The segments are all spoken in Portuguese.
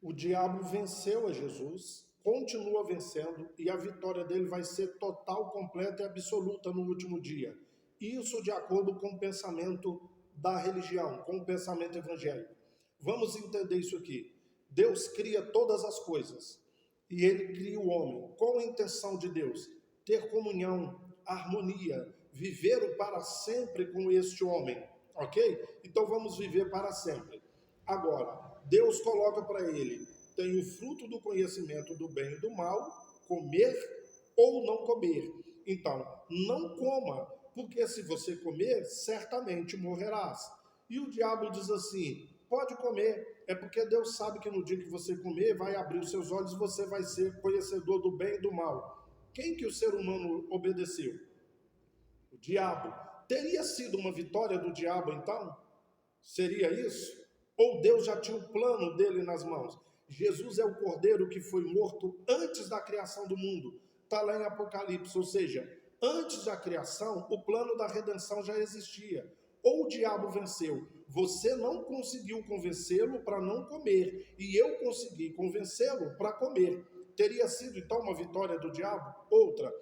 O diabo venceu a Jesus, continua vencendo e a vitória dele vai ser total, completa e absoluta no último dia. Isso de acordo com o pensamento da religião, com o pensamento evangélico. Vamos entender isso aqui. Deus cria todas as coisas e ele cria o homem. Qual a intenção de Deus? Ter comunhão, harmonia, viver o para sempre com este homem, ok? Então vamos viver para sempre. Agora, Deus coloca para ele, tem o fruto do conhecimento do bem e do mal, comer ou não comer. Então, não coma, porque se você comer, certamente morrerás. E o diabo diz assim, pode comer, é porque Deus sabe que no dia que você comer, vai abrir os seus olhos e você vai ser conhecedor do bem e do mal. Quem que o ser humano obedeceu? O diabo. Teria sido uma vitória do diabo, então? Seria isso? Ou Deus já tinha o plano dele nas mãos? Jesus é o cordeiro que foi morto antes da criação do mundo. Está lá em Apocalipse, ou seja, antes da criação, o plano da redenção já existia. Ou o diabo venceu, você não conseguiu convencê-lo para não comer, e eu consegui convencê-lo para comer. Teria sido então uma vitória do diabo? Outra.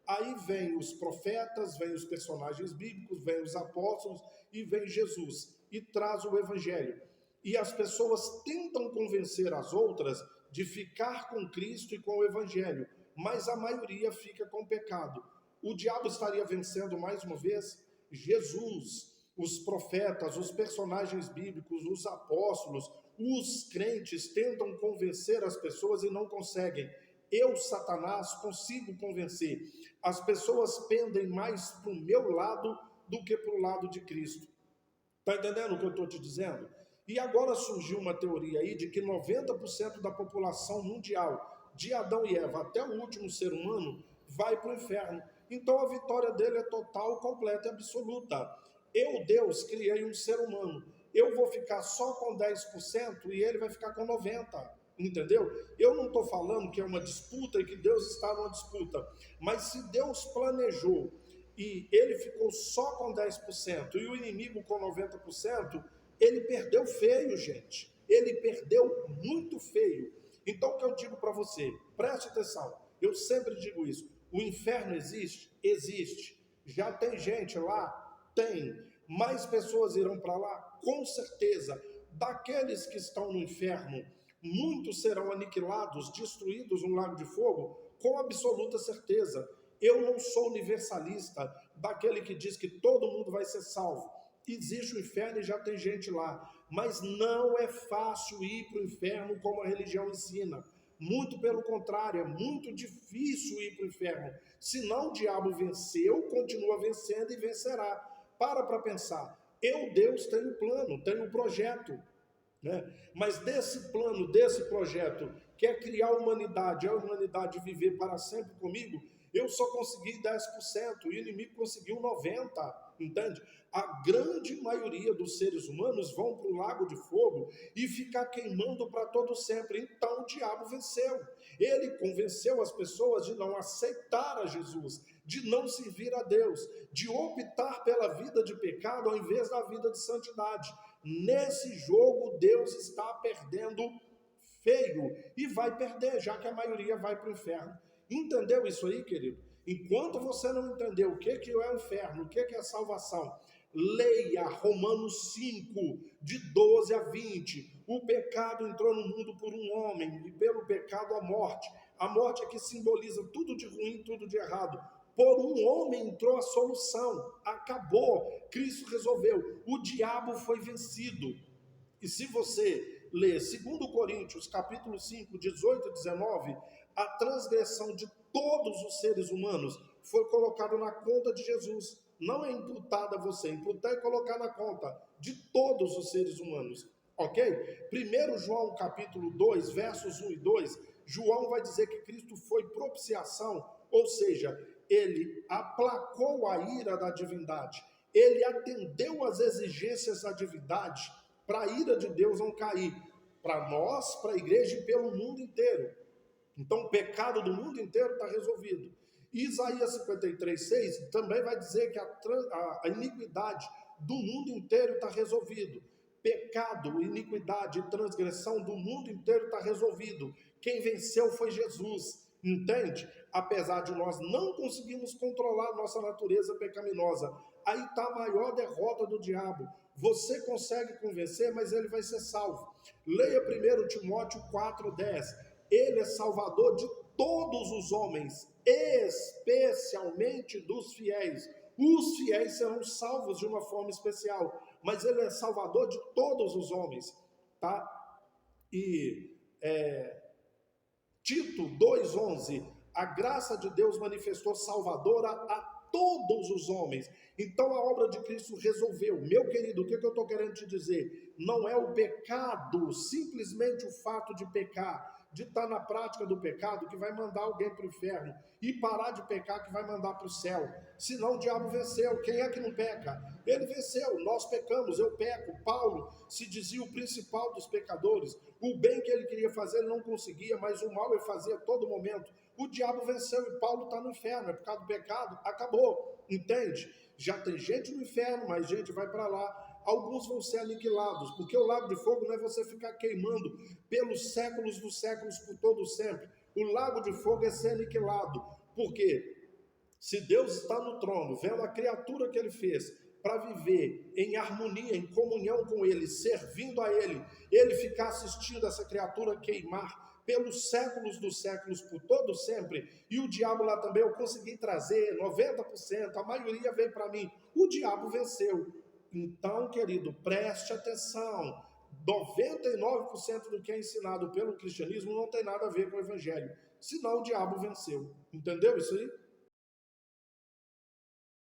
Aí vem os profetas, vem os personagens bíblicos, vem os apóstolos e vem Jesus e traz o evangelho. E as pessoas tentam convencer as outras de ficar com Cristo e com o evangelho, mas a maioria fica com o pecado. O diabo estaria vencendo mais uma vez? Jesus, os profetas, os personagens bíblicos, os apóstolos, os crentes tentam convencer as pessoas e não conseguem. Eu, Satanás, consigo convencer. As pessoas pendem mais para o meu lado do que para o lado de Cristo. Está entendendo o que eu estou te dizendo? E agora surgiu uma teoria aí de que 90% da população mundial, de Adão e Eva até o último ser humano, vai para o inferno. Então a vitória dele é total, completa e absoluta. Eu, Deus, criei um ser humano. Eu vou ficar só com 10% e ele vai ficar com 90%. Entendeu? Eu não estou falando que é uma disputa e que Deus está numa disputa. Mas se Deus planejou e ele ficou só com 10% e o inimigo com 90%, ele perdeu feio, gente. Ele perdeu muito feio. Então o que eu digo para você, preste atenção, eu sempre digo isso, o inferno existe? Existe. Já tem gente lá? Tem. Mais pessoas irão para lá? Com certeza. Daqueles que estão no inferno, muitos serão aniquilados, destruídos no lago de fogo, com absoluta certeza. Eu não sou universalista, daquele que diz que todo mundo vai ser salvo. Existe o inferno e já tem gente lá, mas não é fácil ir para o inferno como a religião ensina. Muito pelo contrário, é muito difícil ir para o inferno. Senão o diabo venceu, continua vencendo e vencerá. Para pensar. Eu, Deus, tenho um plano, tenho um projeto. Né? Mas desse plano, desse projeto, que é criar a humanidade viver para sempre comigo, eu só consegui 10%, o inimigo conseguiu 90%, entende? A grande maioria dos seres humanos vão para o lago de fogo e ficar queimando para todo sempre. Então o diabo venceu. Ele convenceu as pessoas de não aceitar a Jesus, de não servir a Deus, de optar pela vida de pecado ao invés da vida de santidade. Nesse jogo, Deus está perdendo feio e vai perder, já que a maioria vai para o inferno. Entendeu isso aí, querido? Enquanto você não entendeu o que é o inferno, o que é a salvação, leia Romanos 5, de 12 a 20. O pecado entrou no mundo por um homem, e pelo pecado a morte. A morte é que simboliza tudo de ruim, tudo de errado. Por um homem entrou a solução, acabou, Cristo resolveu, o diabo foi vencido. E se você ler 2 Coríntios, capítulo 5, 18 e 19, a transgressão de todos os seres humanos foi colocada na conta de Jesus. Não é imputada a você, imputar e colocar na conta de todos os seres humanos. Ok? 1 João, capítulo 2, versos 1 e 2, João vai dizer que Cristo foi propiciação, ou seja, ele aplacou a ira da divindade, ele atendeu às exigências da divindade para a ira de Deus não cair, para nós, para a igreja e pelo mundo inteiro. Então o pecado do mundo inteiro está resolvido. Isaías 53:6 também vai dizer que a iniquidade do mundo inteiro está resolvido. pecado, iniquidade e transgressão do mundo inteiro está resolvido. Quem venceu foi Jesus, entende? Apesar de nós não conseguirmos controlar nossa natureza pecaminosa, aí está a maior derrota do diabo. Você consegue convencer, mas ele vai ser salvo. Leia 1 Timóteo 4,10. Ele é salvador de todos os homens, especialmente dos fiéis. Os fiéis serão salvos de uma forma especial, mas ele é salvador de todos os homens, tá? E Tito 2,11, a graça de Deus manifestou salvadora a todos os homens. Então a obra de Cristo resolveu. Meu querido, o que eu estou querendo te dizer? Não é o pecado, simplesmente o fato de pecar, de estar na prática do pecado, que vai mandar alguém para o inferno, e parar de pecar, que vai mandar para o céu. Senão o diabo venceu. Quem é que não peca? Ele venceu, nós pecamos, eu peco. Paulo se dizia o principal dos pecadores. O bem que ele queria fazer ele não conseguia, mas o mal ele fazia a todo momento. O diabo venceu e Paulo está no inferno, é por causa do pecado, acabou, entende? Já tem gente no inferno, mas gente vai para lá. Alguns vão ser aniquilados, porque o lago de fogo não é você ficar queimando pelos séculos dos séculos, por todo sempre. O lago de fogo é ser aniquilado, porque se Deus está no trono, vendo a criatura que ele fez, para viver em harmonia, em comunhão com ele, servindo a ele, ele ficar assistindo essa criatura queimar pelos séculos dos séculos, por todo sempre, e o diabo lá também, eu consegui trazer 90%, a maioria veio para mim, o diabo venceu. Então, querido, preste atenção, 99% do que é ensinado pelo cristianismo não tem nada a ver com o evangelho, senão o diabo venceu, entendeu isso aí?